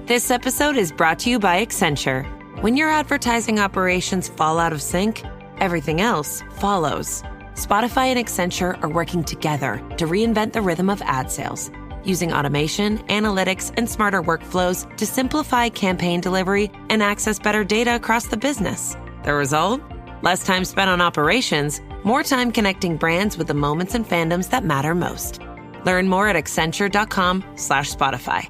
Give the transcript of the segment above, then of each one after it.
This episode is brought to you by Accenture. When your advertising operations fall out of sync, everything else follows. Spotify and Accenture are working together to reinvent the rhythm of ad sales, using automation, analytics, and smarter workflows to simplify campaign delivery and access better data across the business. The result? Less time spent on operations, more time connecting brands with the moments and fandoms that matter most. Learn more at accenture.com/Spotify.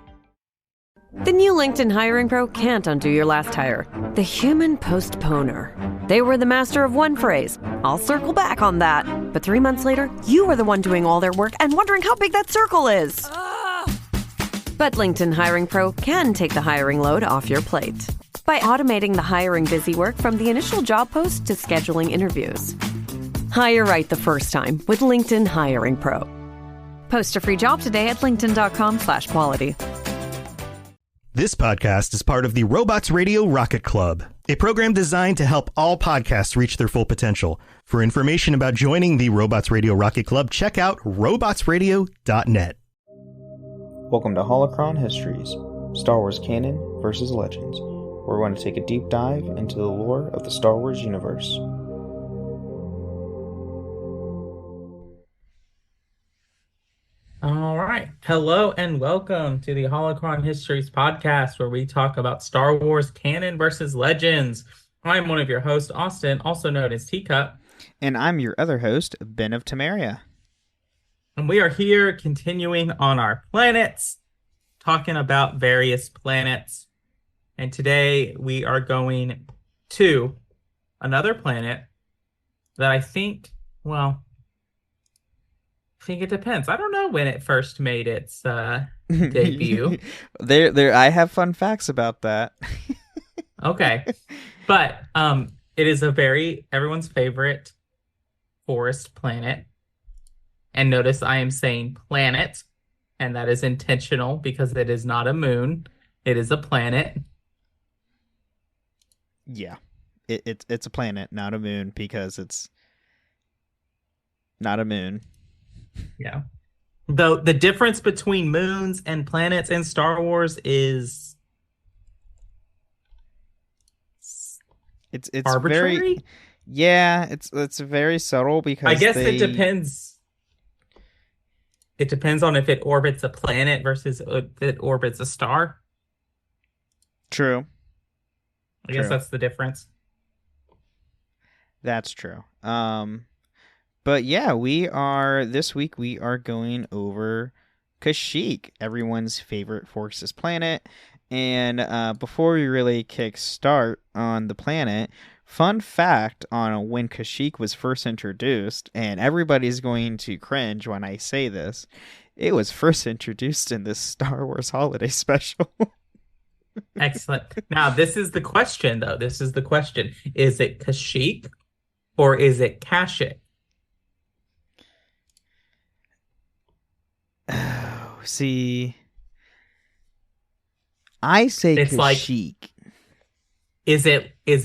The new LinkedIn Hiring Pro can't undo your last hire. The human postponer. They were the master of one phrase. I'll circle back on that. But 3 months later, you are the one doing all their work and wondering how big that circle is. But LinkedIn Hiring Pro can take the hiring load off your plate by automating the hiring busy work from the initial job post to scheduling interviews. Hire right the first time with LinkedIn Hiring Pro. Post a free job today at linkedin.com/quality. This podcast is part of the Robots Radio Rocket Club, a program designed to help all podcasts reach their full potential. For information about joining the Robots Radio Rocket Club, check out robotsradio.net. Welcome to Holocron Histories, Star Wars Canon versus Legends, where we're going to take a deep dive into the lore of the Star Wars universe. All right. Hello and welcome to the Holocron Histories podcast, where we talk about Star Wars canon versus legends. I'm one of your hosts, Austin, also known as Teacup. And I'm your other host, Ben of Temeria. And we are here continuing on our planets, talking about various planets. And today we are going to another planet that I think it depends. I don't know when it first made its debut. I have fun facts about that. Okay. But it is everyone's favorite forest planet. And notice I am saying planet, and that is intentional because it is not a moon. It is a planet. Yeah. It's a planet, not a moon, because it's not a moon. Yeah. Though the difference between moons and planets in Star Wars is it's arbitrary. It's very subtle because I guess it depends. It depends on if it orbits a planet versus if it orbits a star. True. I guess that's the difference. That's true. But yeah, this week we are going over Kashyyyk, everyone's favorite Forces planet. And before we really kick start on the planet, fun fact on when Kashyyyk was first introduced, and everybody's going to cringe when I say this, it was first introduced in this Star Wars holiday special. Excellent. Now, this is the question, though. This is the question. Is it Kashyyyk or is it Kashyyyk? Oh, see, I say it's Kashyyyk. Like, is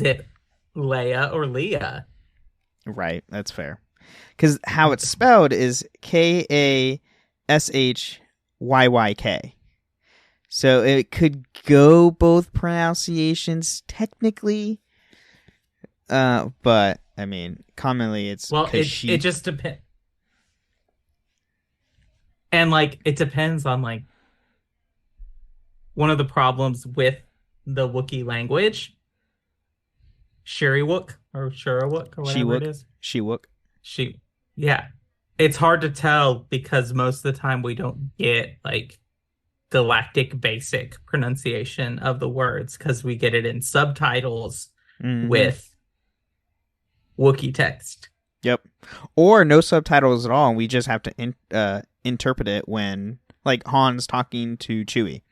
it Leia or Leah? Right, that's fair. Because how it's spelled is Kashyyyk. So it could go both pronunciations technically. But I mean, commonly it's Kashyyyk. It just depends. And, it depends on, one of the problems with the Wookiee language, Shiriwook, or Shurawook, or whatever it is. Shewook. Yeah. It's hard to tell because most of the time we don't get, galactic basic pronunciation of the words because we get it in subtitles with Wookiee text. Yep. Or no subtitles at all, and we just have to interpret it when, Han's talking to Chewie.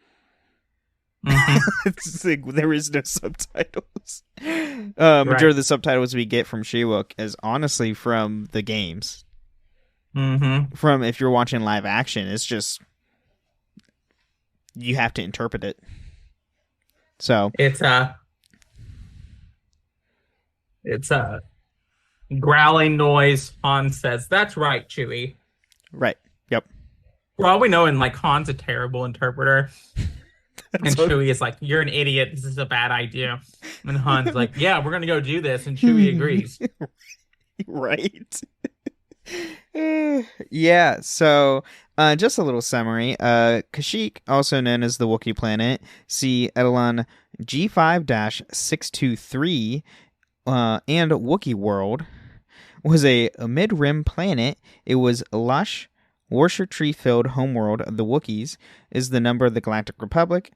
Mm-hmm. It's there is no subtitles. Majority of the subtitles we get from Shewook is honestly from the games. Mm-hmm. From if you're watching live action, it's just you have to interpret it. So it's growling noise. Han says, "That's right, Chewie." Right. Yep. For all we know, Han's a terrible interpreter. And Chewie is like, "You're an idiot. This is a bad idea." And Han's like, "Yeah, we're gonna go do this." And Chewie agrees. Right. Yeah, so just a little summary. Kashyyyk, also known as the Wookiee planet, see Edelon G5-623, and Wookiee World, was a mid-rim planet. It was lush, Worcester tree-filled homeworld of the Wookiees, is the member of the Galactic Republic,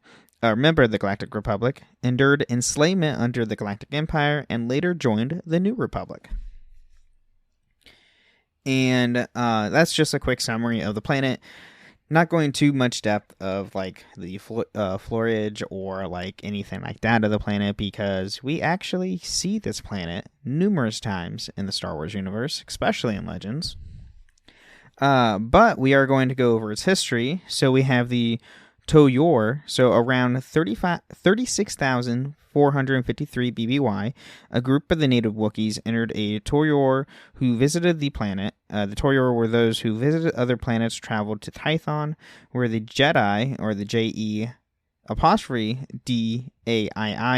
endured enslavement under the Galactic Empire, and later joined the New Republic. And that's just a quick summary of the planet. Not going too much depth of like the florage or like anything like that of the planet, because we actually see this planet numerous times in the Star Wars universe, especially in Legends. But we are going to go over its history. So we have the Toyor, so around 36,453 BBY, a group of the native Wookiees entered a Toyor who visited the planet. The Toyor were those who visited other planets, traveled to Tython, where the Jedi, or the JE''DAII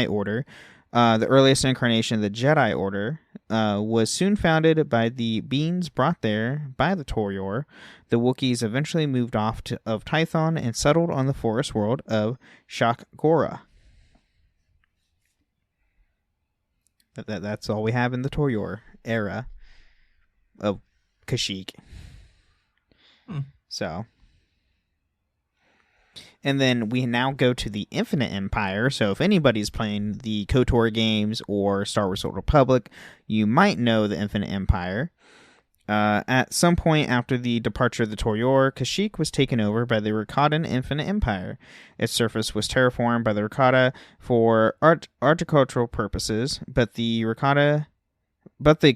order, the earliest incarnation of the Jedi Order, was soon founded by the beings brought there by the Toyor. The Wookiees eventually moved off of Tython and settled on the forest world of Shakgora. That's all we have in the Toyor era of Kashyyyk. So... And then we now go to the Infinite Empire. So if anybody's playing the KOTOR games or Star Wars Old Republic, you might know the Infinite Empire. At some point after the departure of the Toyor, Kashyyyk was taken over by the Rakatan Infinite Empire. Its surface was terraformed by the Rakata for agricultural purposes, but the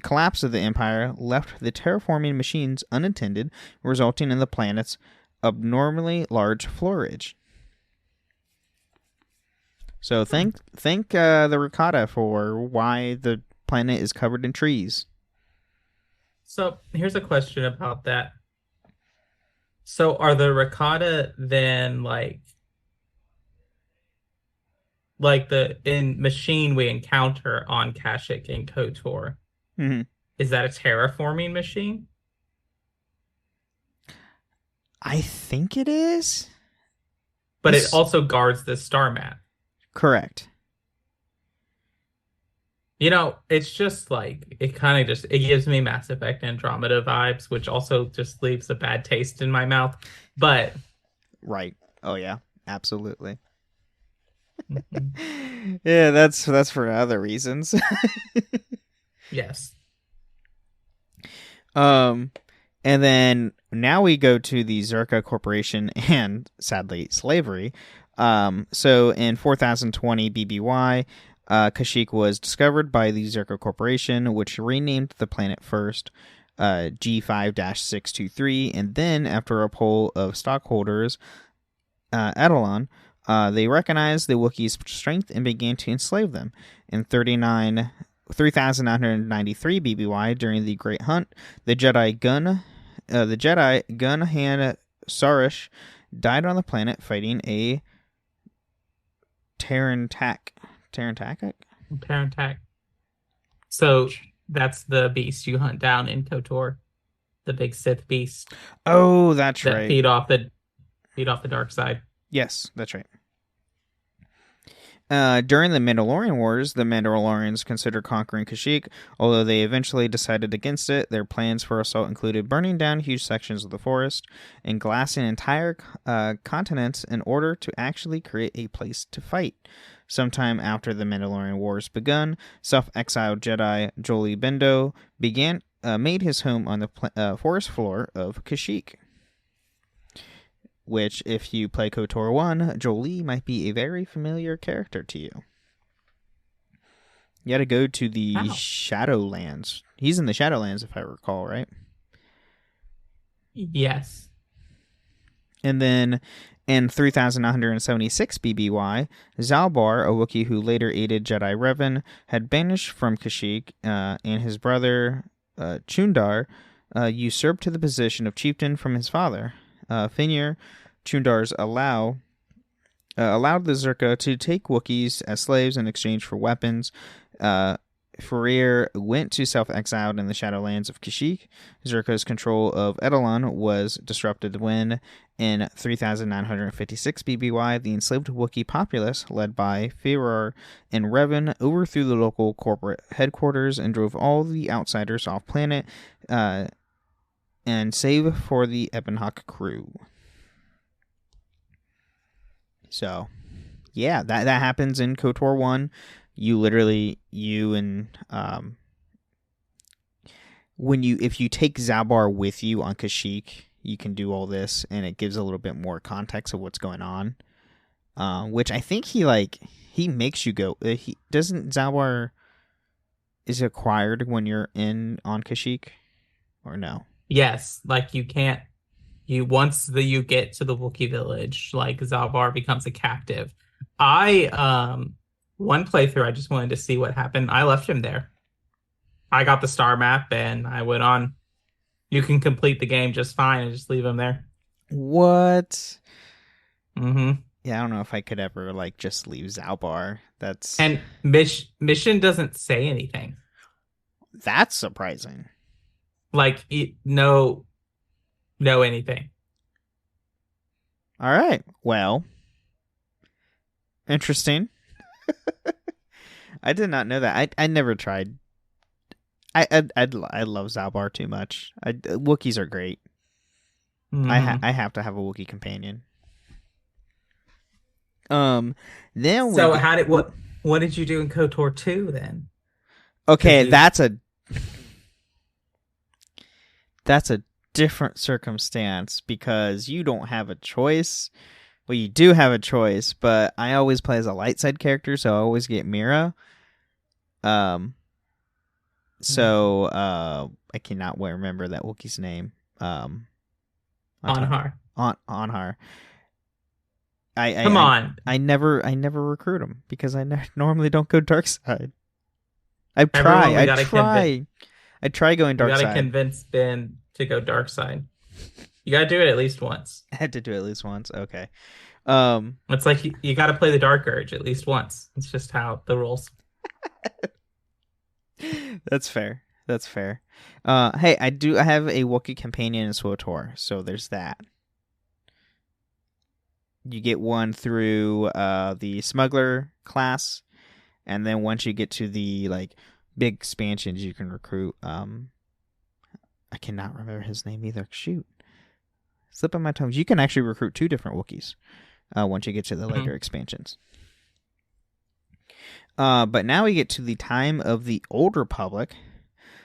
collapse of the Empire left the terraforming machines unattended, resulting in the planet's abnormally large florage. So thank the Rakata for why the planet is covered in trees. So here's a question about that. So are the Rakata then like the machine we encounter on Kashyyyk and KOTOR? Mm-hmm. Is that a terraforming machine? I think it is. But it also guards the star map. Correct. You know, it's just like, it gives me Mass Effect Andromeda vibes, which also just leaves a bad taste in my mouth. But... Right. Oh, yeah. Absolutely. Mm-hmm. Yeah, that's for other reasons. Yes. And then now we go to the Zerka Corporation and, sadly, slavery. So in 4020 BBY, Kashyyyk was discovered by the Zerka Corporation, which renamed the planet first G5-623, and then, after a poll of stockholders, Edelon, they recognized the Wookiees' strength and began to enslave them. In 3993 BBY, during the Great Hunt, the Jedi Gun-Han Sarish died on the planet fighting a Tarantak. So that's the beast you hunt down in KOTOR, the big Sith beast. Oh, that's that right. Feed off the dark side. Yes, that's right. During the Mandalorian Wars, the Mandalorians considered conquering Kashyyyk, although they eventually decided against it. Their plans for assault included burning down huge sections of the forest and glassing entire continents in order to actually create a place to fight. Sometime after the Mandalorian Wars begun, self-exiled Jedi Jolee Bindo made his home on the forest floor of Kashyyyk. Which, if you play KOTOR 1, Jolee might be a very familiar character to you. You gotta go to the Shadowlands. He's in the Shadowlands, if I recall, right? Yes. And then, in 3976 BBY, Zalbar, a Wookiee who later aided Jedi Revan, had banished from Kashyyyk, and his brother, Chundar, usurped to the position of chieftain from his father. Finir, Chundar's ally, allowed the Zerka to take Wookiees as slaves in exchange for weapons. Farir went to self-exiled in the Shadowlands of Kashyyyk. Zerka's control of Edelon was disrupted when, in 3956 BBY, the enslaved Wookiee populace, led by Farir and Revan, overthrew the local corporate headquarters and drove all the outsiders off planet, and save for the Ebonhawk crew. So, yeah, that happens in KOTOR 1. If you take Zalbar with you on Kashyyyk, you can do all this, and it gives a little bit more context of what's going on. Which I think he makes you go. Doesn't Zalbar is acquired when you're on Kashyyyk, or no? Yes, like you can't. Once you get to the Wookiee village, like Zalbar becomes a captive. One playthrough, I just wanted to see what happened. I left him there. I got the star map and I went on. You can complete the game just fine and just leave him there. What? Mm-hmm. Yeah, I don't know if I could ever just leave Zalbar. And mission doesn't say anything. That's surprising. No anything. All right. Well, interesting. I did not know that. I never tried. I love Zalbar too much. Wookiees are great. Mm-hmm. I have to have a Wookiee companion. What did you do in KOTOR 2 then? Okay, that's a different circumstance because you don't have a choice. Well, you do have a choice, but I always play as a light side character, so I always get Mira. I cannot remember that Wookiee's name. Anhar. Anhar. Come on. I never recruit him because I normally don't go dark side. I try going dark side. You gotta convince Ben to go dark side. You gotta do it at least once. I had to do it at least once. Okay. It's like you gotta play the Dark Urge at least once. It's just how the rules. That's fair. Hey, I have a Wookiee companion in SWTOR, so there's that. You get one through the Smuggler class, and then once you get to the big expansions, you can recruit. I cannot remember his name either. Shoot, slip on my tongue. You can actually recruit 2 different Wookiees once you get to the later expansions. But now we get to the time of the Old Republic.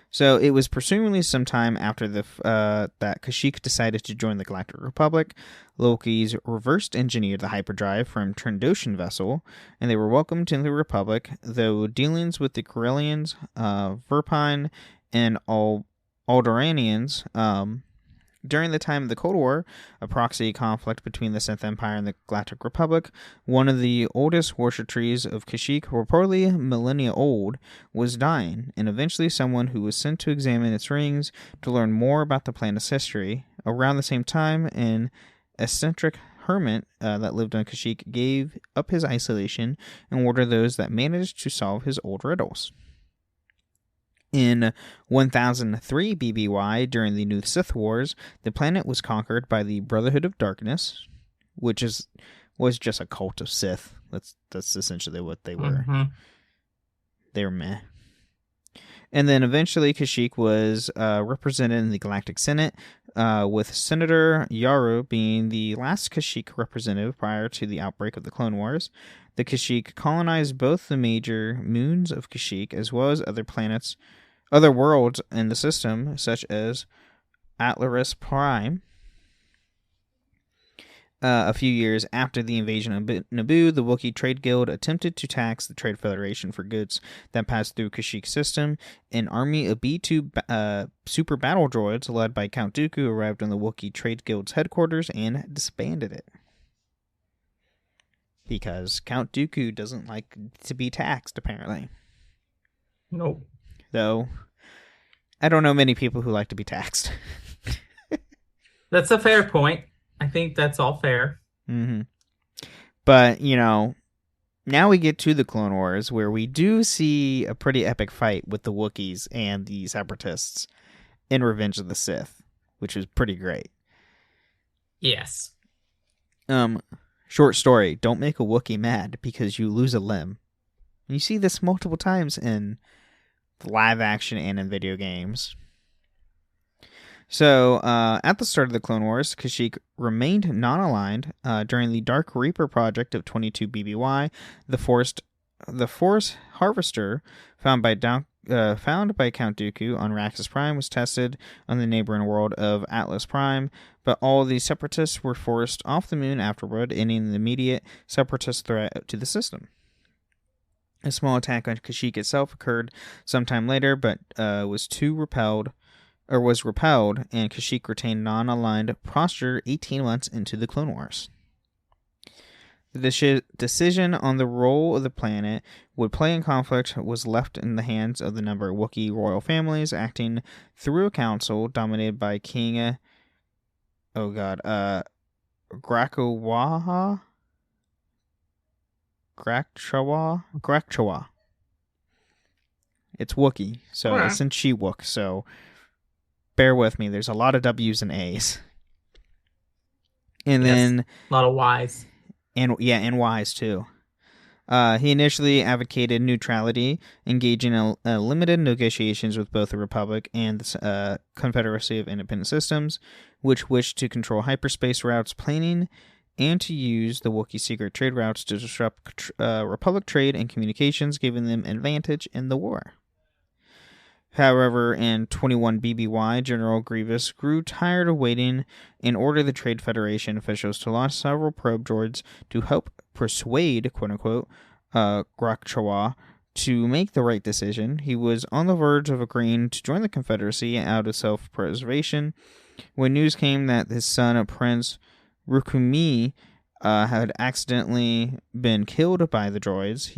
So it was presumably sometime after that Kashyyyk decided to join the Galactic Republic. Wookiees reversed engineered the hyperdrive from Trandoshan vessel, and they were welcomed to the Republic, though dealings with the Corellians, Verpine, and Alderaanians during the time of the Cold War, a proxy conflict between the Sith Empire and the Galactic Republic, one of the oldest worship trees of Kashyyyk, reportedly millennia old, was dying, and eventually someone who was sent to examine its rings to learn more about the planet's history. Around the same time, an eccentric hermit that lived on Kashyyyk gave up his isolation in order those that managed to solve his old riddles. In 1003 BBY, during the New Sith Wars, the planet was conquered by the Brotherhood of Darkness, which was just a cult of Sith. That's essentially what they were. Mm-hmm. They were meh. And then eventually Kashyyyk was represented in the Galactic Senate, with Senator Yaru being the last Kashyyyk representative prior to the outbreak of the Clone Wars. The Kashyyyk colonized both the major moons of Kashyyyk as well as other worlds in the system, such as Atlaris Prime. A few years after the invasion of Naboo, the Wookiee Trade Guild attempted to tax the Trade Federation for goods that passed through Kashyyyk's system. An army of B-2 super battle droids led by Count Dooku arrived on the Wookiee Trade Guild's headquarters and disbanded it. Because Count Dooku doesn't like to be taxed, apparently. Nope. Though, I don't know many people who like to be taxed. That's a fair point. I think that's all fair. Mm-hmm. But, now we get to the Clone Wars, where we do see a pretty epic fight with the Wookiees and the Separatists in Revenge of the Sith, which was pretty great. Yes. Short story, don't make a Wookiee mad because you lose a limb. You see this multiple times in the live action and in video games. So, at the start of the Clone Wars, Kashyyyk remained non-aligned. During the Dark Reaper project of 22 BBY, the Force Harvester found by Count Dooku on Raxus Prime was tested on the neighboring world of Atlas Prime, but all the Separatists were forced off the moon afterward, ending the immediate Separatist threat to the system. A small attack on Kashyyyk itself occurred sometime later, but was repelled, and Kashyyyk retained non-aligned posture 18 months into the Clone Wars. The decision on the role of the planet would play in conflict was left in the hands of the number of Wookiee royal families, acting through a council dominated by King Grakchawa. It's Wookiee, so it's in Chewbacca, so bear with me. There's a lot of W's and A's. And then a lot of Y's. And Y's too. He initially advocated neutrality, engaging in limited negotiations with both the Republic and the Confederacy of Independent Systems, which wished to control hyperspace routes planning and to use the Wookiee secret trade routes to disrupt Republic trade and communications, giving them advantage in the war. However, in 21 BBY, General Grievous grew tired of waiting and ordered the Trade Federation officials to launch several probe droids to help persuade, quote-unquote, Grakchawa to make the right decision. He was on the verge of agreeing to join the Confederacy out of self-preservation when news came that his son, Prince Rukumi, had accidentally been killed by the droids.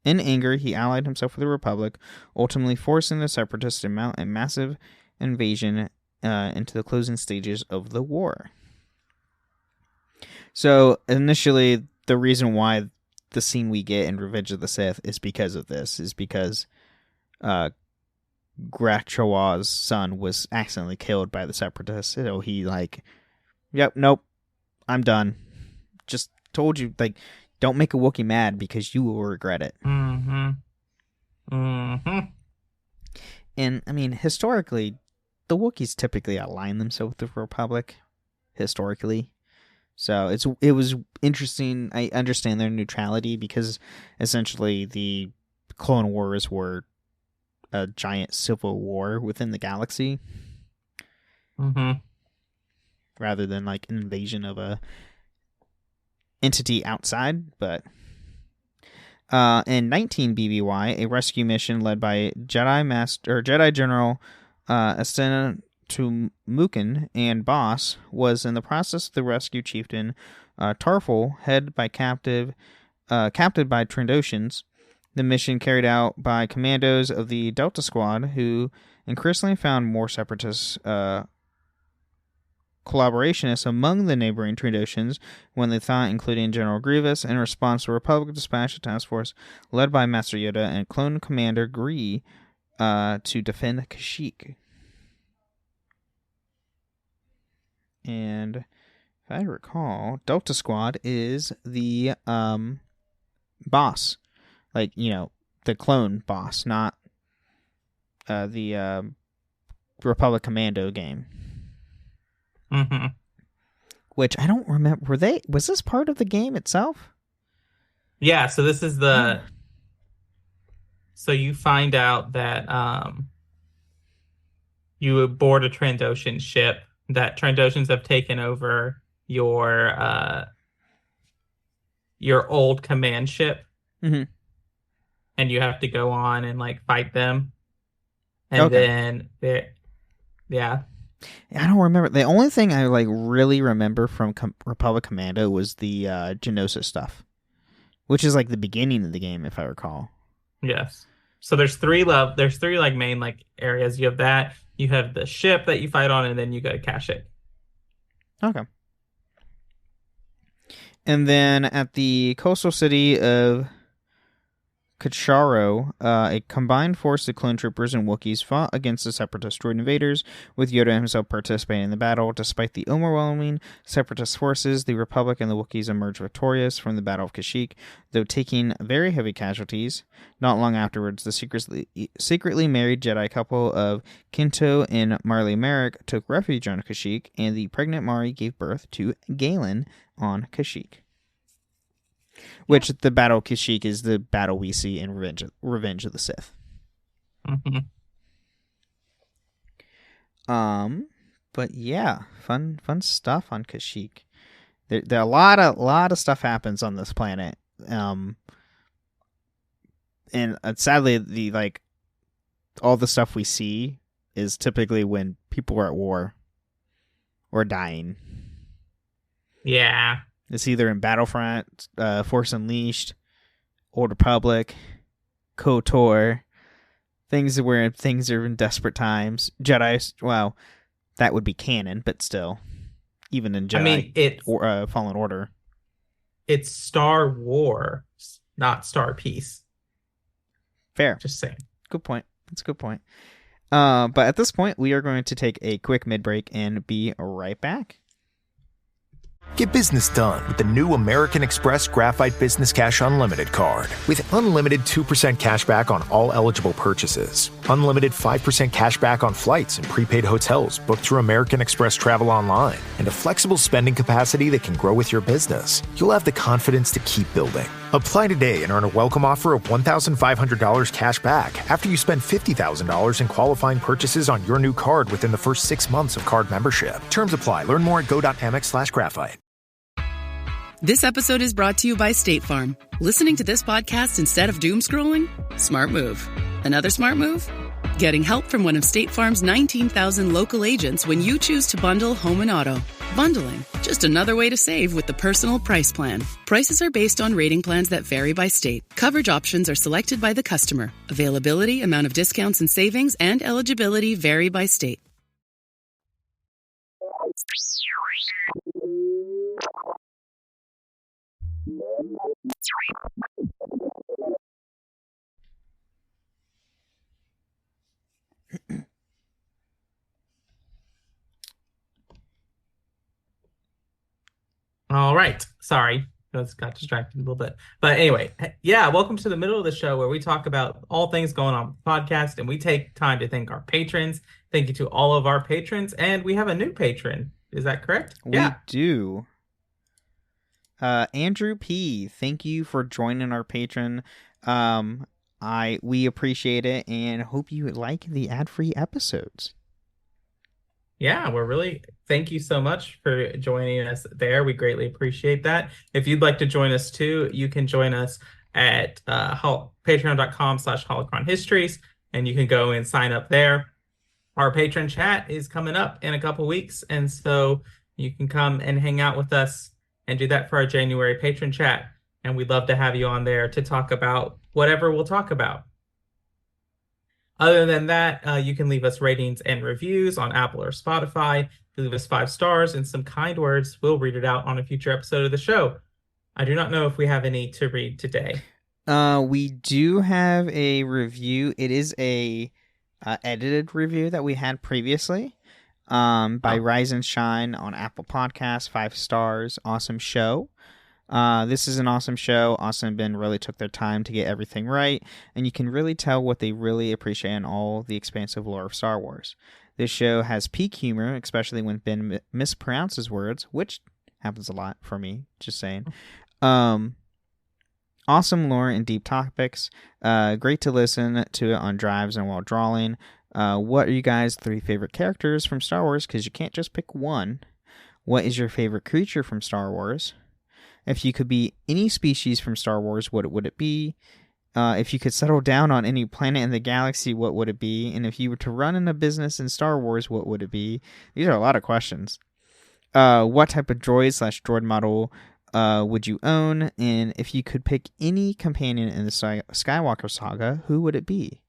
In anger, he allied himself with the Republic, ultimately forcing the Separatists to mount a massive invasion into the closing stages of the war. So, initially, the reason why the scene we get in Revenge of the Sith is because of this, is because Grakchawa's son was accidentally killed by the Separatists. So he yep, nope, I'm done. Just told you, don't make a Wookiee mad because you will regret it. Mm-hmm. Mm-hmm. And, I mean, historically, the Wookiees typically align themselves with the Republic. Historically. So, it was interesting. I understand their neutrality because, essentially, the Clone Wars were a giant civil war within the galaxy. Mm-hmm. Rather than, an invasion of a entity outside, but in 19 BBY, a rescue mission led by Jedi General Astana Tumukin and Boss was in the process of the rescue chieftain Tarful, captured by Trandoshans. The mission carried out by commandos of the Delta Squad, who increasingly found more separatist collaborationists among the neighboring Trandoshans when they thought, including General Grievous. In response, the Republic dispatched a task force led by Master Yoda and clone commander Gree to defend Kashyyyk. And if I recall, Delta Squad is the boss. The clone boss, not the Republic Commando game. Mm-hmm. Which I don't remember. Was this part of the game itself? Yeah, so this is the... So you find out that you board a Trandoshan ship, that Trandoshans have taken over your old command ship. Mm-hmm. And you have to go on and fight them. And then yeah. I don't remember. The only thing I really remember from Republic Commando was the Geonosis stuff, which is the beginning of the game, if I recall. Yes. So there's three main areas. You have that. You have the ship that you fight on, and then you go to Kashyyyk. Okay. And then at the coastal city of Kashyyyk, a combined force of clone troopers and Wookiees fought against the Separatist droid invaders, with Yoda himself participating in the battle. Despite the overwhelming Separatist forces, the Republic and the Wookiees emerged victorious from the Battle of Kashyyyk, though taking very heavy casualties. Not long afterwards, the secretly married Jedi couple of Kinto and Marley Merrick took refuge on Kashyyyk, and the pregnant Mari gave birth to Galen on Kashyyyk. Which the Battle of Kashyyyk is the battle we see in Revenge of the Sith. Mm-hmm. But yeah, fun stuff on Kashyyyk. There a lot of stuff happens on this planet. And sadly, all the stuff we see is typically when people are at war or dying. Yeah. It's either in Battlefront, Force Unleashed, Old Republic, KOTOR, things where things are in desperate times. Jedi, well, that would be canon, but still, even in Jedi, Fallen Order. It's Star Wars, not Star Peace. Fair. Just saying. Good point. That's a good point. But at this point, we are going to take a quick mid-break and be right back. Get business done with the new American Express Graphite Business Cash Unlimited card. With unlimited 2% cash back on all eligible purchases. Unlimited 5% cash back on flights and prepaid hotels booked through American Express Travel Online. And a flexible spending capacity that can grow with your business. You'll have the confidence to keep building. Apply today and earn a welcome offer of $1,500 cash back after you spend $50,000 in qualifying purchases on your new card within the first 6 months of card membership. Terms apply. Learn more at go.amex/graphite. This episode is brought to you by State Farm. Listening to this podcast instead of doom scrolling? Smart move. Another smart move? Getting help from one of State Farm's 19,000 local agents when you choose to bundle home and auto. Bundling, just another way to save with the Personal Price Plan. Prices are based on rating plans that vary by state. Coverage options are selected by the customer. Availability, amount of discounts and savings, and eligibility vary by state. All right. Sorry. I got distracted a little bit. But anyway, yeah, welcome to the middle of the show where we talk about all things going on with the podcast, and we take time to thank our patrons. Thank you to all of our patrons. And we have a new patron. Is that correct? We do. Andrew P., thank you for joining our patron. We appreciate it and hope you like the ad-free episodes. Yeah, thank you so much for joining us there. We greatly appreciate that. If you'd like to join us too, you can join us at patreon.com/holocronhistories, and you can go and sign up there. Our patron chat is coming up in a couple weeks, and so you can come and hang out with us and do that for our January patron chat. And we'd love to have you on there to talk about whatever we'll talk about. Other than that, you can leave us ratings and reviews on Apple or Spotify. If you leave us 5 stars and some kind words, we'll read it out on a future episode of the show. I do not know if we have any to read today. We do have a review. It is a edited review that we had previously by Rise and Shine on Apple Podcasts. 5 stars. Awesome show. This is an awesome show. Austin and Ben really took their time to get everything right, and you can really tell what they really appreciate in all the expansive lore of Star Wars. This show has peak humor, especially when Ben mispronounces words, which happens a lot for me, just saying. Awesome lore and deep topics. Great to listen to it on drives and while drawing. What are you guys' 3 favorite characters from Star Wars? Because you can't just pick one. What is your favorite creature from Star Wars? If you could be any species from Star Wars, what would it be? If you could settle down on any planet in the galaxy, what would it be? And if you were to run in a business in Star Wars, what would it be? These are a lot of questions. What type of droid/droid model would you own? And if you could pick any companion in the Skywalker saga, who would it be?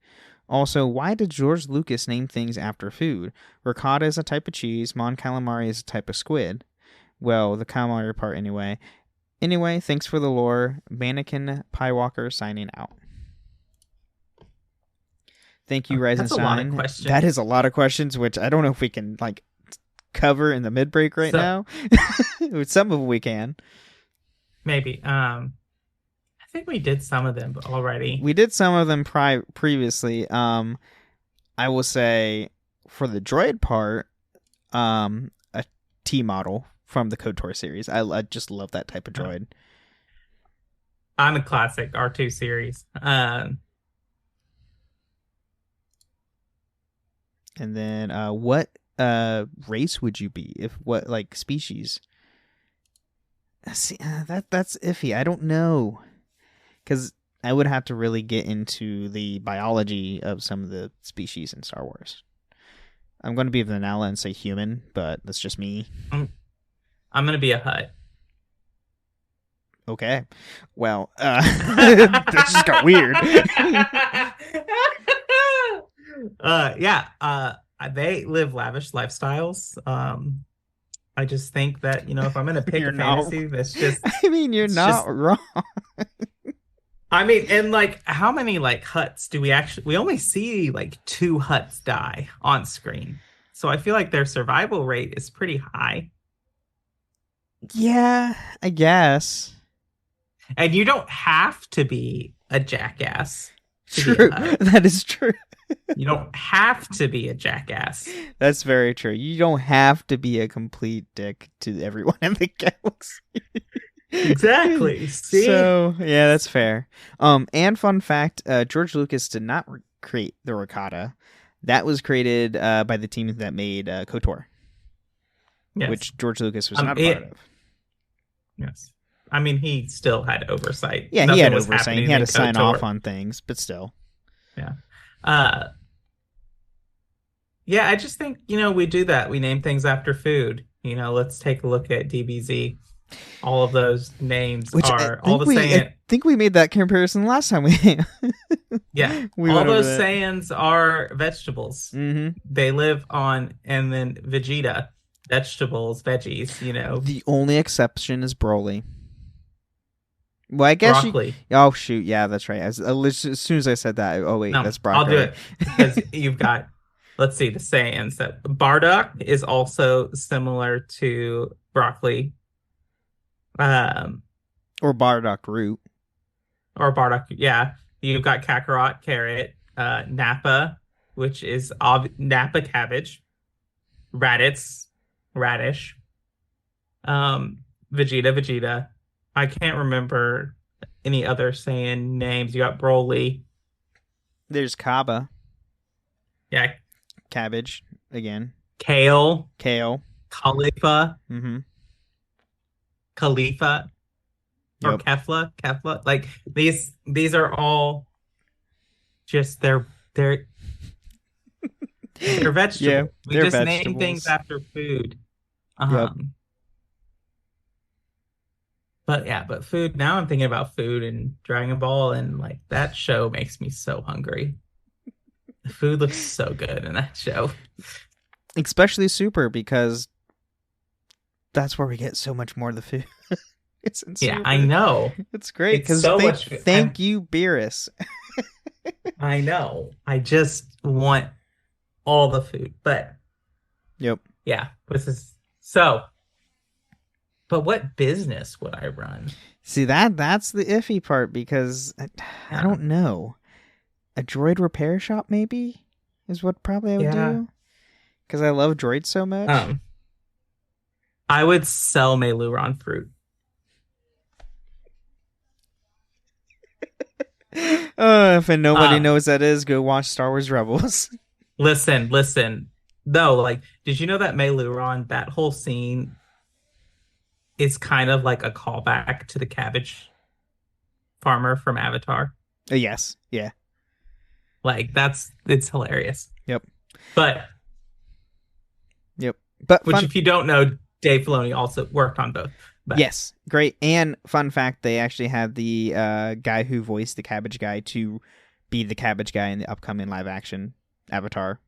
Also, why did George Lucas name things after food? Ricotta is a type of cheese. Mon calamari is a type of squid. Well, the calamari part anyway. Anyway, thanks for the lore. Mannequin Pie Walker signing out. Thank you, Ryzen That's a lot of questions. That is a lot of questions, which I don't know if we can cover in the mid break now. Some of them we can. Maybe. I think we did some of them already. We did some of them previously. I will say for the droid part, a T model from the KOTOR series. I just love that type of droid. I'm a classic R2 series. And then what race would you be? What species? See, that's iffy. I don't know. Because I would have to really get into the biology of some of the species in Star Wars. I'm going to be vanilla and say human, but that's just me. I'm going to be a Hutt. Okay. Well, that just got weird. They live lavish lifestyles. I just think that, if I'm going to pick a fantasy, that's just... I mean, you're not wrong. I mean, and how many Hutts do we only see 2 Hutts die on screen. So I feel like their survival rate is pretty high. Yeah, I guess. And you don't have to be a jackass. True. That is true. You don't have to be a jackass. That's very true. You don't have to be a complete dick to everyone in the galaxy. Exactly. See? So, yeah, that's fair. And fun fact, George Lucas did not create the Rakata. That was created by the team that made KOTOR. Yes. Which George Lucas was not a part of. Yes. I mean, he still had oversight. Yeah, he had oversight. He had to sign off on things, but still. Yeah. Yeah, I just think, we do that. We name things after food. Let's take a look at DBZ. All of those names are all the same. I think we made that comparison last time we Yeah. All those Saiyans are vegetables. Mm-hmm. They live on, and then Vegeta, vegetables, veggies, The only exception is Broly. Well, I guess broccoli. Oh shoot, yeah, that's right. As soon as I said that, that's broccoli. I'll do it because you've got. Let's see the Saiyans. That Bardock is also similar to broccoli, or Bardock root, or Bardock. Yeah, you've got Kakarot, carrot, Nappa, which is Nappa cabbage, Raditz, radish, Vegeta. I can't remember any other Saiyan names. You got Broly. There's Kaba. Yeah. Cabbage again. Kale. Khalifa. Mm-hmm. Khalifa. Or Kefla. These are all just they're vegetables. Yeah, we just name things after food. But food, now I'm thinking about food and Dragon Ball, and that show makes me so hungry. The food looks so good in that show. Especially Super, because that's where we get so much more of the food. It's in Super. Yeah, I know. It's great because thank you, Beerus. I know. I just want all the food, but yep. Yeah, this is so. But what business would I run? See, that's the iffy part, because I don't know. A droid repair shop, maybe, is what probably I would do. Because I love droids so much. I would sell Meiluron fruit. If nobody knows that is, go watch Star Wars Rebels. Listen. No, did you know that Meiluron, that whole scene, is kind of like a callback to the cabbage farmer from Avatar? Yes. Yeah. It's hilarious. Yep. But if you don't know, Dave Filoni also worked on both. But. Yes, great. And fun fact, they actually had the guy who voiced the cabbage guy to be the cabbage guy in the upcoming live action Avatar.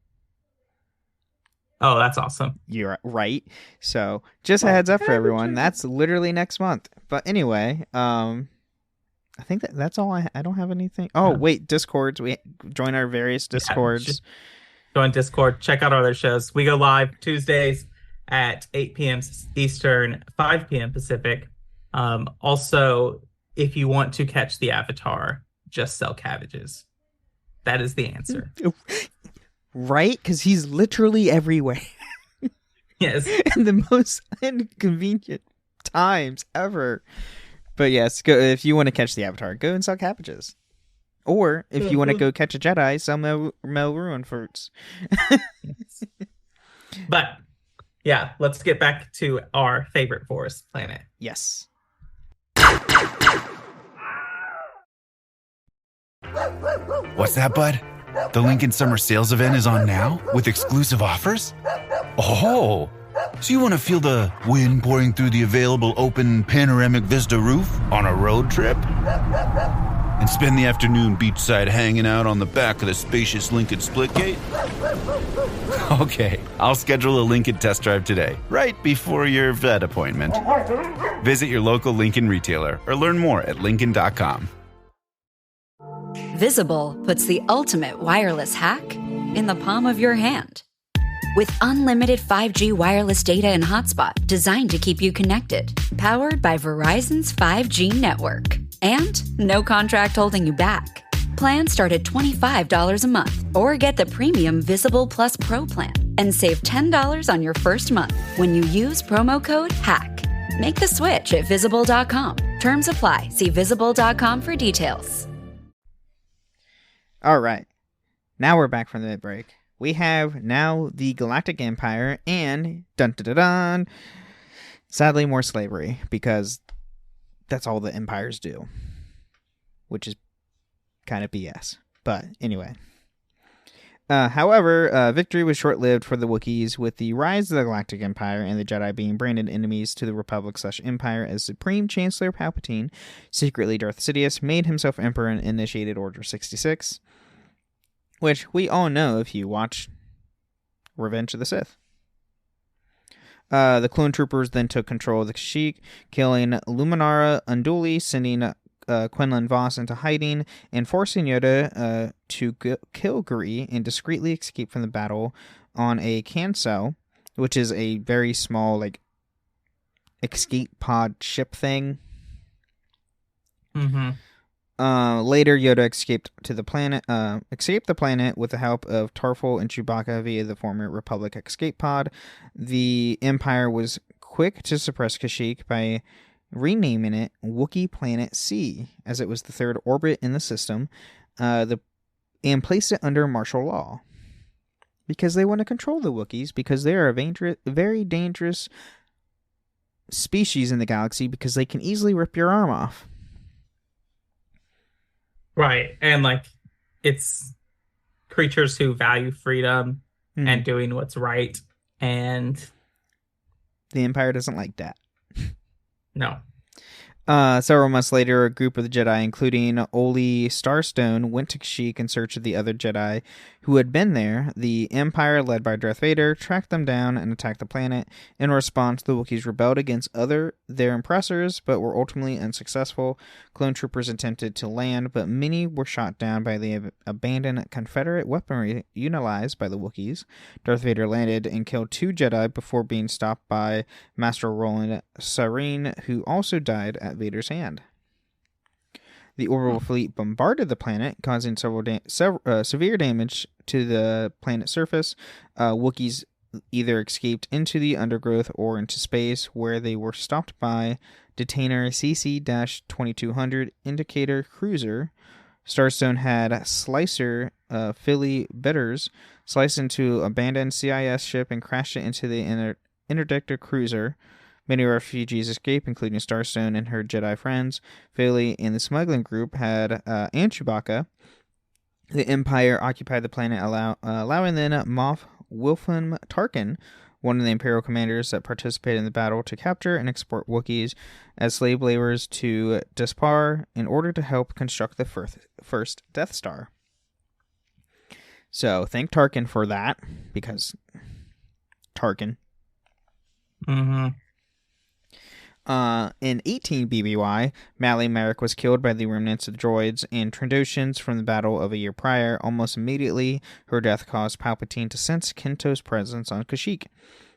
Oh, that's awesome. You're right. So just a heads up for everyone. That's literally next month. But anyway, I think that's all. I don't have anything. Oh, wait, Discords. We join our various Discords. Join Discord. Check out our other shows. We go live Tuesdays at 8 p.m. Eastern, 5 p.m. Pacific. Also, if you want to catch the Avatar, just sell cabbages. That is the answer. Right? Because he's literally everywhere. Yes. And the most inconvenient times ever. But yes, go if you want to catch the Avatar, go and sell cabbages. Or if you want to go catch a Jedi, sell Melruin fruits. Yes. But yeah, let's get back to our favorite forest planet. Yes. What's that, bud? The Lincoln Summer Sales event is on now with exclusive offers? Oh, so you want to feel the wind pouring through the available open panoramic vista roof on a road trip? And spend the afternoon beachside hanging out on the back of the spacious Lincoln Splitgate? Okay, I'll schedule a Lincoln test drive today, right before your vet appointment. Visit your local Lincoln retailer or learn more at Lincoln.com. Visible puts the ultimate wireless hack in the palm of your hand. With unlimited 5G wireless data and hotspot designed to keep you connected, powered by Verizon's 5G network. And no contract holding you back. Plans start at $25 a month, or get the premium Visible Plus Pro plan and save $10 on your first month when you use promo code HACK. Make the switch at Visible.com. Terms apply. See Visible.com for details. All right. Now we're back from the break. We have now the Galactic Empire and dun-dun-dun-dun, sadly more slavery, because that's all the empires do, which is kind of BS. But anyway. However, victory was short-lived for the Wookiees, with the rise of the Galactic Empire and the Jedi being branded enemies to the Republic/Empire as Supreme Chancellor Palpatine, secretly Darth Sidious, made himself Emperor and initiated Order 66, which we all know if you watch Revenge of the Sith. The clone troopers then took control of the Kashyyyk, killing Luminara Unduli, sending Quinlan Vos into hiding, and forcing Yoda to kill Gree and discreetly escape from the battle on a cancel, which is a very small, like, escape pod ship thing. Mm-hmm. Later, Yoda escaped the planet with the help of Tarful and Chewbacca via the former Republic escape pod. The Empire was quick to suppress Kashyyyk by renaming it Wookiee Planet C, as it was the third orbit in the system, and placed it under martial law. Because they want to control the Wookiees, because they are a very dangerous species in the galaxy, because they can easily rip your arm off. Right. And like, it's creatures who value freedom and doing what's right. And the Empire doesn't like that. No. Several months later, a group of the Jedi, including Oli Starstone, went to Kashyyyk in search of the other Jedi who had been there. The Empire, led by Darth Vader, tracked them down and attacked the planet. In response, the Wookiees rebelled against their oppressors, but were ultimately unsuccessful. Clone troopers attempted to land, but many were shot down by the abandoned Confederate weaponry utilized by the Wookiees. Darth Vader landed and killed 2 Jedi before being stopped by Master Roland Sareen, who also died at Vader's hand. The orbital fleet bombarded the planet, causing severe damage to the planet's surface. Wookiees either escaped into the undergrowth or into space, where they were stopped by detainer CC-2200 indicator cruiser. Starstone had Slicer Philly Bitters sliced into abandoned CIS ship and crashed it into the interdictor cruiser. Many refugees escaped, including Starstone and her Jedi friends. Philly and the smuggling group and Chewbacca. The Empire occupied the planet, allowing then Moff Wilfram Tarkin, one of the Imperial commanders that participated in the battle, to capture and export Wookiees as slave laborers to Despar in order to help construct the first Death Star. So, thank Tarkin for that, because Tarkin. Mm-hmm. In 18 BBY, Mally Merrick was killed by the remnants of droids and Trandoshans from the battle of a year prior. Almost immediately, her death caused Palpatine to sense Kinto's presence on Kashyyyk.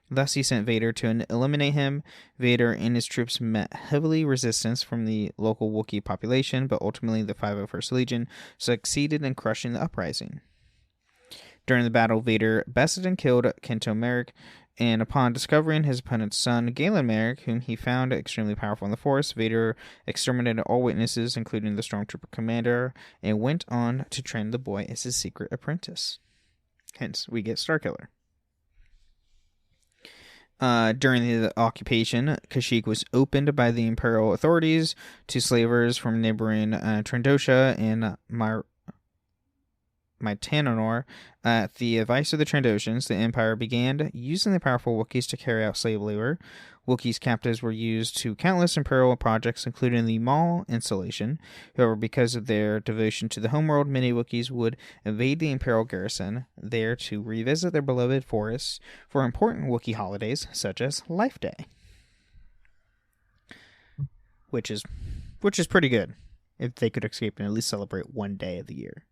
Thus, he sent Vader to eliminate him. Vader and his troops met heavily resistance from the local Wookiee population, but ultimately the 501st Legion succeeded in crushing the uprising. During the battle, Vader bested and killed Kinto Merrick, and upon discovering his opponent's son, Galen Merrick, whom he found extremely powerful in the Force, Vader exterminated all witnesses, including the Stormtrooper commander, and went on to train the boy as his secret apprentice. Hence, we get Starkiller. During the occupation, Kashyyyk was opened by the Imperial authorities to slavers from neighboring Trandosha and Mytanor. At the advice of the Trandoshans, the Empire began using the powerful Wookiees to carry out slave labor. Wookiees captives were used to countless Imperial projects, including the Maul installation. However, because of their devotion to the homeworld, many Wookiees would evade the Imperial garrison, there to revisit their beloved forests for important Wookiee holidays, such as Life Day. Which is pretty good, if they could escape and at least celebrate one day of the year.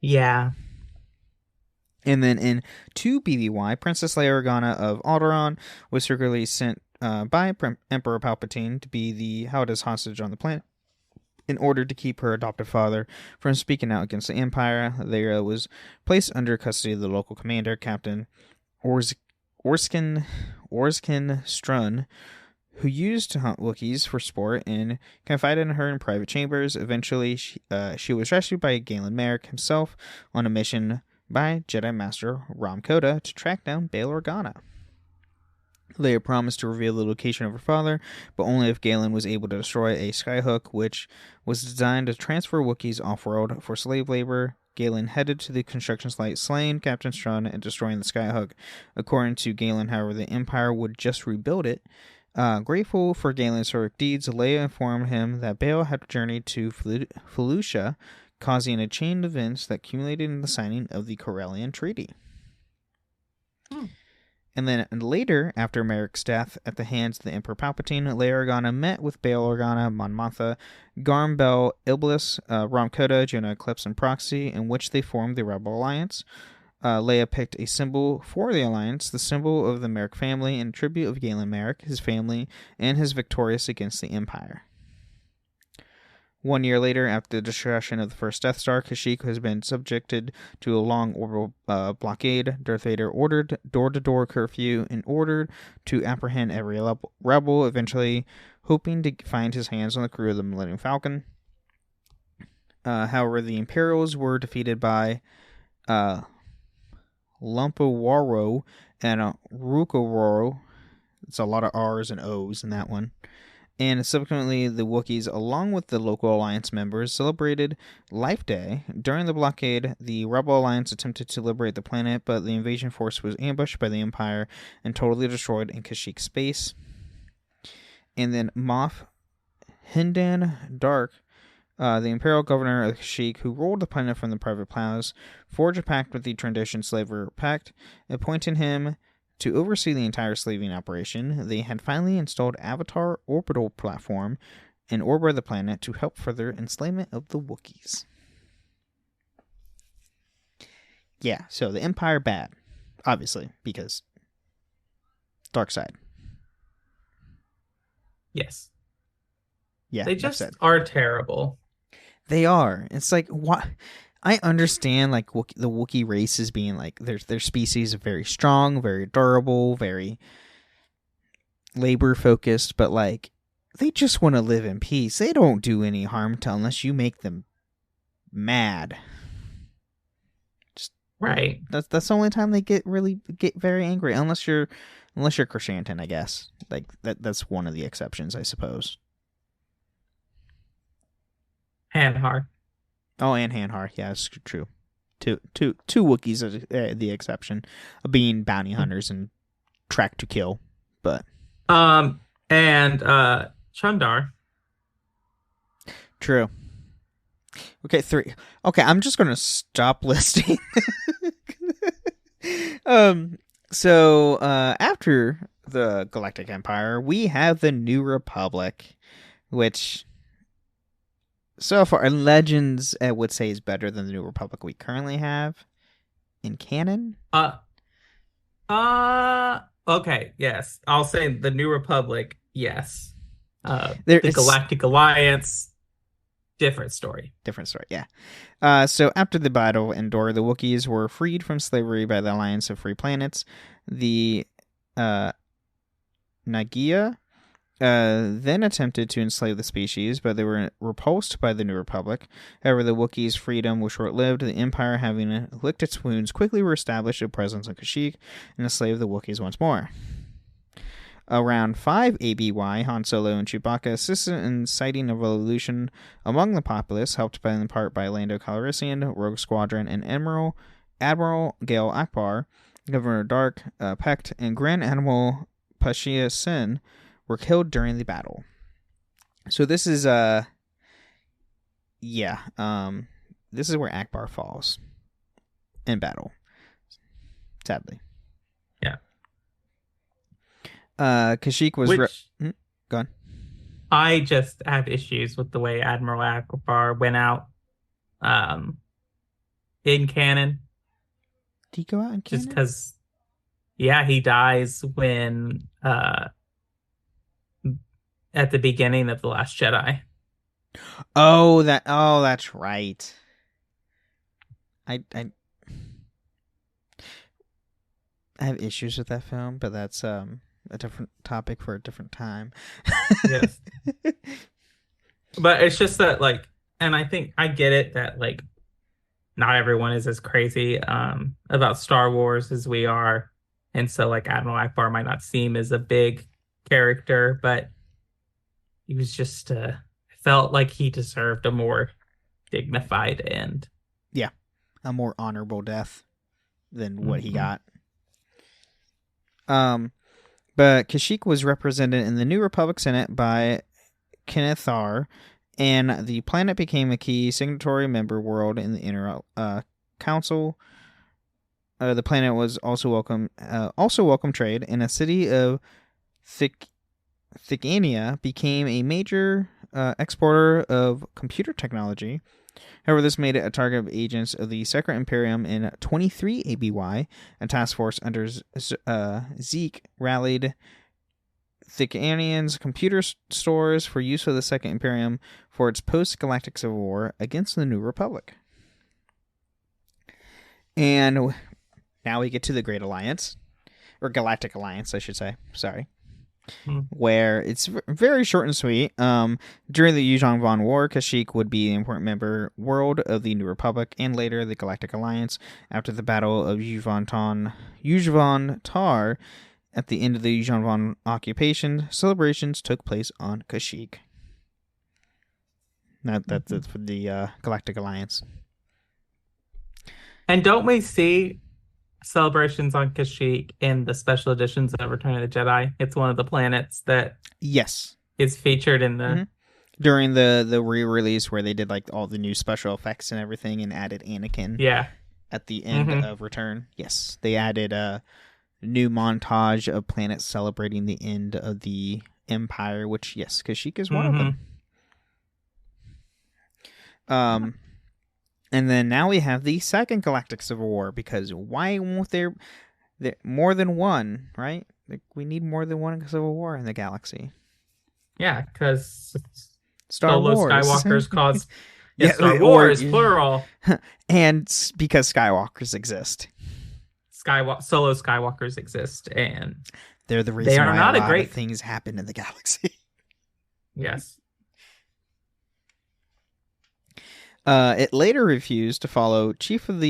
Yeah. And then in 2 BBY, Princess Leia Organa of Alderaan was secretly sent by Emperor Palpatine to be the Howda's hostage on the planet in order to keep her adopted father from speaking out against the Empire. Leia was placed under custody of the local commander, Captain Orskin Strun, who used to hunt Wookiees for sport and confided in her in private chambers. Eventually, she was rescued by Galen Merrick himself on a mission by Jedi Master Ram Koda to track down Bail Organa. Leia promised to reveal the location of her father, but only if Galen was able to destroy a skyhook, which was designed to transfer Wookiees off-world for slave labor. Galen headed to the construction site, slaying Captain Strun and destroying the skyhook. According to Galen, however, the Empire would just rebuild it. Grateful for Galen's heroic deeds, Leia informed him that Bail had journeyed to Felucia, causing a chain of events that culminated in the signing of the Corellian Treaty. And then later, after Merrick's death at the hands of the Emperor Palpatine, Leia Organa met with Bail Organa, Mon Mothma, Garm Bel Iblis, Ram Koda, Jonah Eclipse, and Proxy, in which they formed the Rebel Alliance. Leia picked a symbol for the alliance, the symbol of the Merrick family, in tribute of Galen Merrick, his family, and his victorious against the Empire. 1 year later, after the destruction of the first Death Star, Kashyyyk has been subjected to a long orbital blockade. Darth Vader ordered door-to-door curfew in order to apprehend every rebel, eventually hoping to find his hands on the crew of the Millennium Falcon. However, the Imperials were defeated by Lumpawaro and Rukororo. It's a lot of R's and O's in that one. And subsequently, the Wookiees, along with the local Alliance members, celebrated Life Day. During the blockade, the Rebel Alliance attempted to liberate the planet, but the invasion force was ambushed by the Empire and totally destroyed in Kashyyyk space. And then Moff Hindan Dark, the Imperial Governor of Kashyyyk, who ruled the planet from the private plows, forged a pact with the Trandoshan Slaver Pact, appointing him to oversee the entire slaving operation. They had finally installed Avatar orbital platform in orbit of the planet to help further enslavement of the Wookiees. Yeah, so the Empire bad, obviously, because dark side. Yes. Yeah, they just are terrible. They are. It's like, what? I understand, like, the Wookiee race is being, like, their species are very strong, very durable, very labor-focused, but, like, they just want to live in peace. They don't do any harm unless you make them mad. Just, right. That's the only time they get very angry, unless you're Krishantan, I guess. Like, that's one of the exceptions, I suppose. Hanhar. Oh, and Hanhar. Yeah, that's true. Two Wookiees are the exception, of being bounty hunters and track to kill. But and Chundar. True. Okay, 3. Okay, I'm just gonna stop listing. So after the Galactic Empire, we have the New Republic, which so far Legends would say is better than the New Republic we currently have in canon. Okay, yes. I'll say the New Republic, yes. There the is- Galactic Alliance, different story. Different story, yeah. So after the Battle of Endor, the Wookiees were freed from slavery by the Alliance of Free Planets. The Nagia then attempted to enslave the species, but they were repulsed by the New Republic. However, the Wookiees' freedom was short-lived. The Empire, having licked its wounds, quickly reestablished a presence on Kashyyyk and enslaved the Wookiees once more. Around 5 ABY, Han Solo and Chewbacca assisted in inciting a revolution among the populace, helped in part by Lando Calrissian, Rogue Squadron, and Admiral Gale Akbar. Governor Dark Pecht and Grand Admiral Pashia Sin were killed during the battle. So this is this is where Akbar falls in battle, sadly. Yeah. Kashyyyk was go on. I just have issues with the way Admiral Akbar went out in canon. Did he go out in canon? Just because, yeah, he dies when at the beginning of The Last Jedi. Oh, that's right. I have issues with that film, but that's a different topic for a different time. Yes. But it's just that, like, and I think I get it that, like, not everyone is as crazy about Star Wars as we are. And so, like, Admiral Akbar might not seem as a big character, but he was just, I felt like he deserved a more dignified end. Yeah, a more honorable death than what he got. But Kashyyyk was represented in the New Republic Senate by Kenneth Thar, and the planet became a key signatory member world in the Inner Council. The planet was also welcome trade, and a city of Thicania became a major exporter of computer technology. However, this made it a target of agents of the Secret Imperium in 23 ABY. A task force under Zeke rallied Thicanian's computer stores for use of the Second Imperium for its post-galactic civil war against the New Republic. And now we get to the Great Alliance, or Galactic Alliance, I should say. Sorry. Where it's very short and sweet. During the Yuuzhan Vong War, Kashyyyk would be an important member world of the New Republic and later the Galactic Alliance. After the Battle of Yuuzhan Tar, at the end of the Yuuzhan Vong occupation, celebrations took place on Kashyyyk. That's for the Galactic Alliance. And don't we see celebrations on Kashyyyk in the special editions of Return of the Jedi? It's one of the planets that is featured in the during the re-release where they did like all the new special effects and everything and added Anakin. Yeah. At the end of Return, yes, they added a new montage of planets celebrating the end of the Empire, which Kashyyyk is one of them. And then now we have the Second Galactic Civil War, because why won't there more than one, right? Like, we need more than one Civil War in the galaxy. Yeah, because Star Wars. Skywalkers cause Star Wars, plural. And because Skywalkers exist. Solo Skywalkers exist, and they're the reason why a lot of things happen in the galaxy. Yes. It later refused to follow Chief of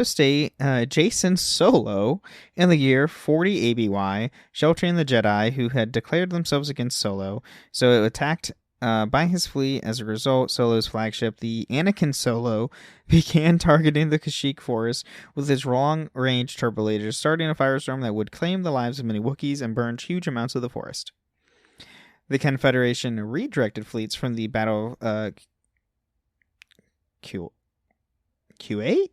State Jason Solo in the year 40 ABY, sheltering the Jedi who had declared themselves against Solo. So it attacked by his fleet. As a result, Solo's flagship, the Anakin Solo, began targeting the Kashyyyk forest with his long-range turbolasers, starting a firestorm that would claim the lives of many Wookiees and burn huge amounts of the forest. The Confederation redirected fleets from the Battle of Q8?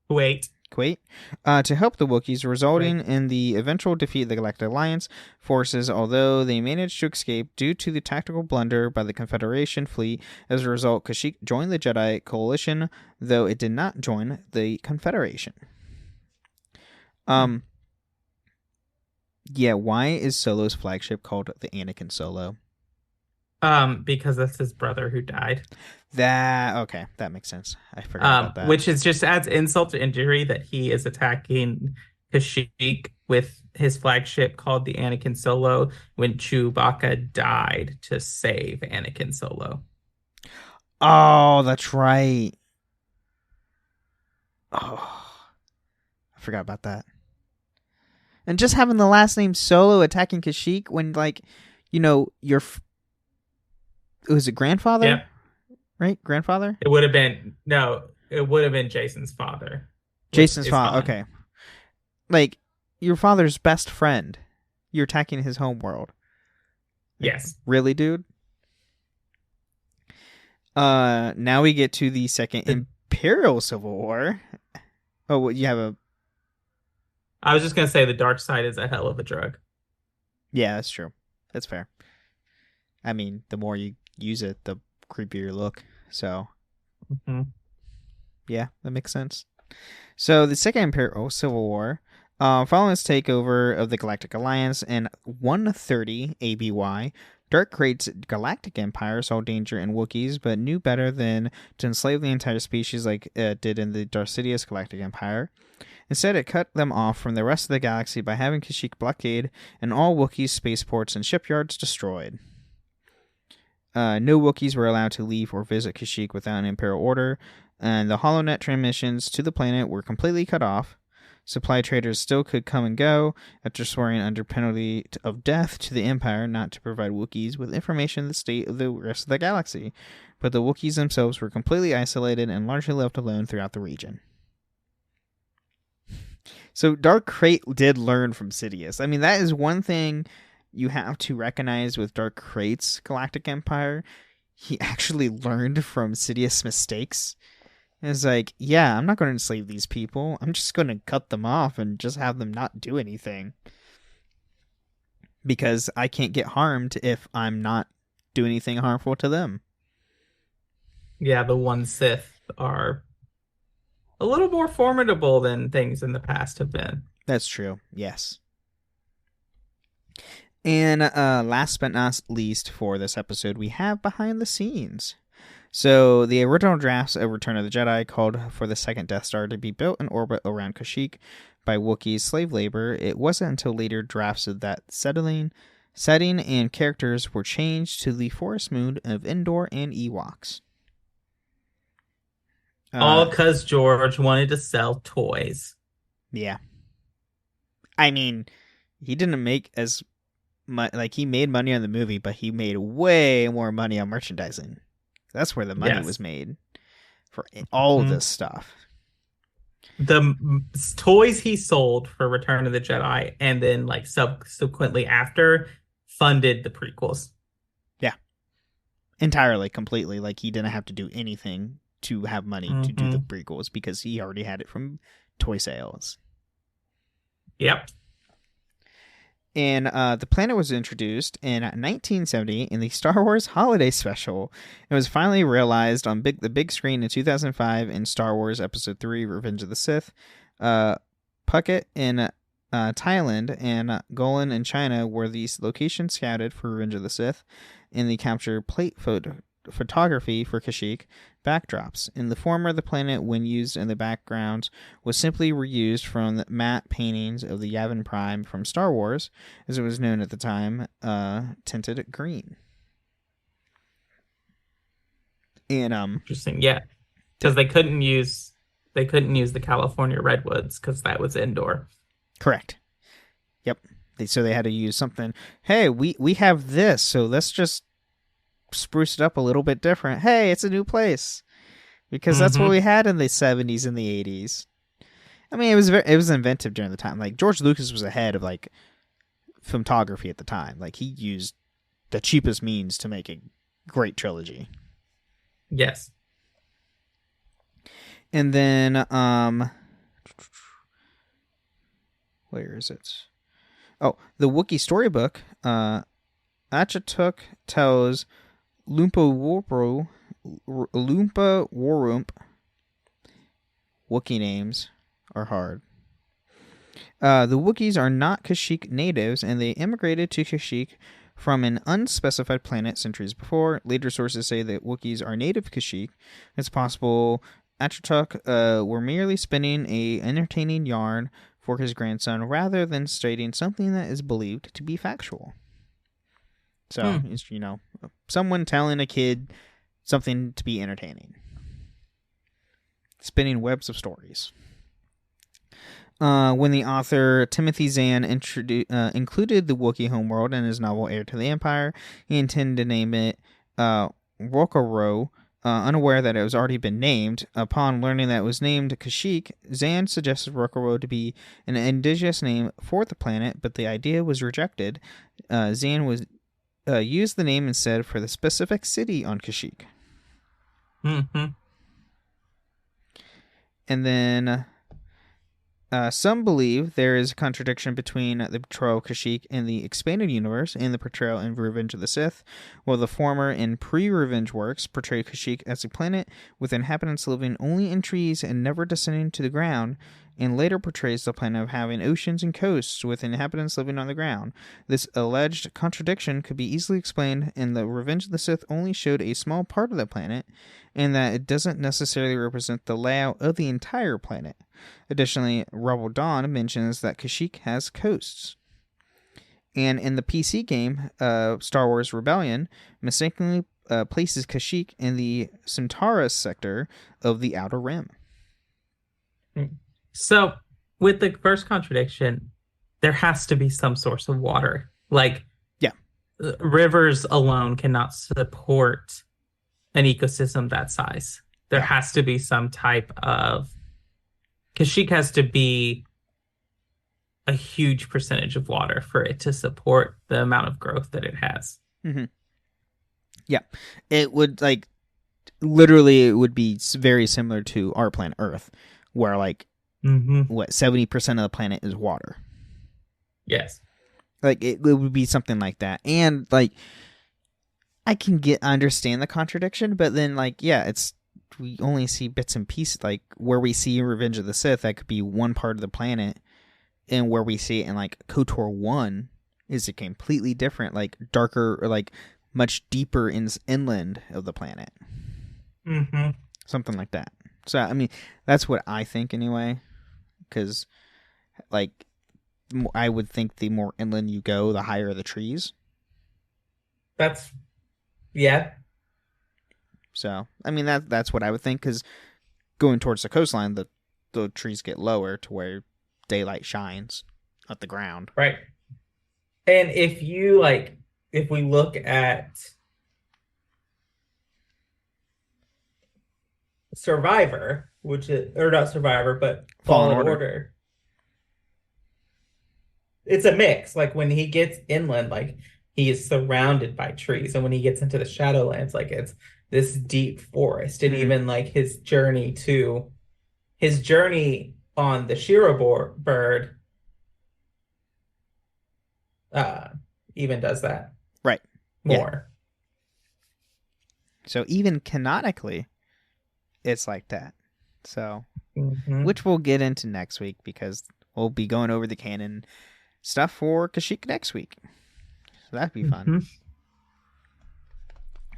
Wait. To help the Wookiees, resulting in the eventual defeat of the Galactic Alliance forces, although they managed to escape due to the tactical blunder by the Confederation fleet. As a result, Kashyyyk joined the Jedi Coalition, though it did not join the Confederation. Yeah, why is Solo's flagship called the Anakin Solo? Because that's his brother who died. Okay, that makes sense. I forgot about that. Which is just adds insult to injury that he is attacking Kashyyyk with his flagship called the Anakin Solo when Chewbacca died to save Anakin Solo. Oh, that's right. Oh, I forgot about that. And just having the last name Solo attacking Kashyyyk when, like, you know, was it grandfather? Yeah. Right? Grandfather? It would have been Jason's father. Jason's father, okay. Like, your father's best friend. You're attacking his home world. Yes. Really, dude? Now we get to the Second Imperial Civil War. Oh, you have a... I was just going to say the dark side is a hell of a drug. Yeah, that's true. That's fair. I mean, the more you use it, the creepier you look. So, yeah, that makes sense. So, the Second Imperial Civil War, following its takeover of the Galactic Alliance in 130 ABY, Dark Krait's galactic empire saw danger in Wookiees, but knew better than to enslave the entire species like it did in the Darth Sidious Galactic Empire. Instead, it cut them off from the rest of the galaxy by having Kashyyyk blockade and all Wookiees' spaceports and shipyards destroyed. No Wookiees were allowed to leave or visit Kashyyyk without an Imperial order, and the HoloNet transmissions to the planet were completely cut off. Supply traders still could come and go after swearing under penalty of death to the Empire not to provide Wookiees with information of the state of the rest of the galaxy, but the Wookiees themselves were completely isolated and largely left alone throughout the region. So Dark Krayt did learn from Sidious. I mean, that is one thing you have to recognize with Dark Krayt's Galactic Empire. He actually learned from Sidious' mistakes. It's like, yeah, I'm not going to enslave these people. I'm just going to cut them off and just have them not do anything. Because I can't get harmed if I'm not doing anything harmful to them. Yeah, the one Sith are a little more formidable than things in the past have been. That's true, yes. And last but not least for this episode, we have behind the scenes. So, the original drafts of Return of the Jedi called for the second Death Star to be built in orbit around Kashyyyk by Wookiees slave labor. It wasn't until later drafts of that setting and characters were changed to the forest moon of Endor and Ewoks. All because George wanted to sell toys. Yeah. I mean, he didn't make as much, like, he made money on the movie, but he made way more money on merchandising. That's where the money was made for all of this stuff. The toys he sold for Return of the Jedi and then like subsequently after funded the prequels. Yeah. Entirely, completely. Like he didn't have to do anything to have money to do the prequels because he already had it from toy sales. Yep. And the planet was introduced in 1970 in the Star Wars Holiday Special. It was finally realized on the big screen in 2005 in Star Wars Episode 3, Revenge of the Sith. Phuket in Thailand and Golan in China were these locations scouted for Revenge of the Sith in the capture plate photography for Kashyyyk backdrops. In the former, the planet, when used in the background, was simply reused from the matte paintings of the Yavin Prime from Star Wars, as it was known at the time, tinted green. And interesting, yeah, because they couldn't use the California redwoods because that was Endor. Correct. Yep. So they had to use something. Hey, we have this, so let's just spruce it up a little bit different. Hey, it's a new place, because that's what we had in the 70s and the 80s. I mean, it was inventive during the time. Like George Lucas was ahead of like filmography at the time. Like he used the cheapest means to make a great trilogy. Yes. And then Where is it? Oh, the Wookiee storybook. Achatuk tells Loompa Warump. Wookiee names are hard. The Wookiees are not Kashyyyk natives, and they immigrated to Kashyyyk from an unspecified planet centuries before. Later sources say that Wookiees are native to Kashyyyk. It's possible Achatuk were merely spinning a entertaining yarn for his grandson rather than stating something that is believed to be factual. So, it's, someone telling a kid something to be entertaining. Spinning webs of stories. When the author Timothy Zahn included the Wookiee homeworld in his novel Heir to the Empire, he intended to name it Rokaro, unaware that it was already been named. Upon learning that it was named Kashyyyk, Zahn suggested Rokaro to be an indigenous name for the planet, but the idea was rejected. Zahn used the name instead for the specific city on Kashyyyk. Mm-hmm. And then some believe there is a contradiction between the portrayal of Kashyyyk in the expanded universe and the portrayal in Revenge of the Sith. While the former in pre-Revenge works portray Kashyyyk as a planet with inhabitants living only in trees and never descending to the ground, and later portrays the planet of having oceans and coasts with inhabitants living on the ground. This alleged contradiction could be easily explained in the Revenge of the Sith only showed a small part of the planet, and that it doesn't necessarily represent the layout of the entire planet. Additionally, Rebel Dawn mentions that Kashyyyk has coasts. And in the PC game, Star Wars Rebellion mistakenly places Kashyyyk in the Centaurus sector of the Outer Rim. So, with the first contradiction, there has to be some source of water. Rivers alone cannot support an ecosystem that size. There has to be some type of... Kashyyyk has to be a huge percentage of water for it to support the amount of growth that it has. Mm-hmm. Yeah. It would, literally, it would be very similar to our planet Earth, where, 70% of the planet is water. Yes. It would be something like that. And, I understand the contradiction, but then, we only see bits and pieces, where we see Revenge of the Sith, that could be one part of the planet, and where we see it in, KOTOR 1 is a completely different, darker, or, much deeper inland of the planet. Mm-hmm. Something like that. So, I mean, that's what I think anyway, because, I would think the more inland you go, the higher the trees. Yeah. So, I mean, that's what I would think, because going towards the coastline, the trees get lower to where daylight shines at the ground. Right. And if we look at Survivor, or not Survivor, but Fallen Order, it's a mix. When he gets inland, he is surrounded by trees, and when he gets into the Shadowlands, it's this deep forest. And even his journey on the Shira bird even does that. Right. More. Yeah. So even canonically, it's like that. So, which we'll get into next week, because we'll be going over the canon stuff for Kashyyyk next week. So that'd be fun. Mm-hmm.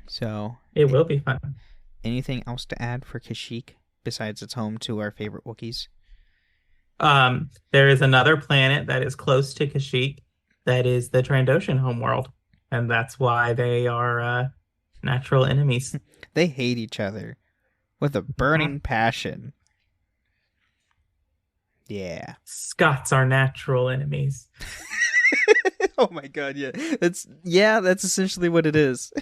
So it will be fun. Anything else to add for Kashyyyk besides it's home to our favorite Wookiees? There is another planet that is close to Kashyyyk that is the Trandoshan homeworld, and that's why they are natural enemies. They hate each other with a burning passion. Yeah. Scots are natural enemies. Oh my god, yeah. That's essentially what it is.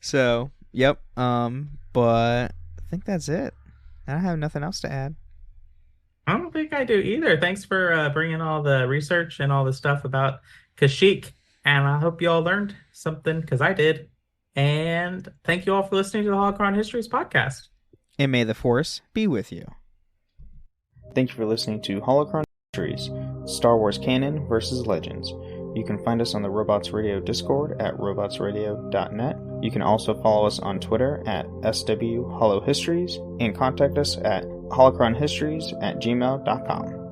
So, yep. But I think that's it. I don't have nothing else to add. I don't think I do either. Thanks for bringing all the research and all the stuff about Kashyyyk. And I hope you all learned something, because I did. And thank you all for listening to the Holocron Histories podcast. And may the Force be with you. Thank you for listening to Holocron Histories, Star Wars Canon versus Legends. You can find us on the Robots Radio Discord at robotsradio.net. You can also follow us on Twitter at SWHoloHistories and contact us at holocronhistories@gmail.com.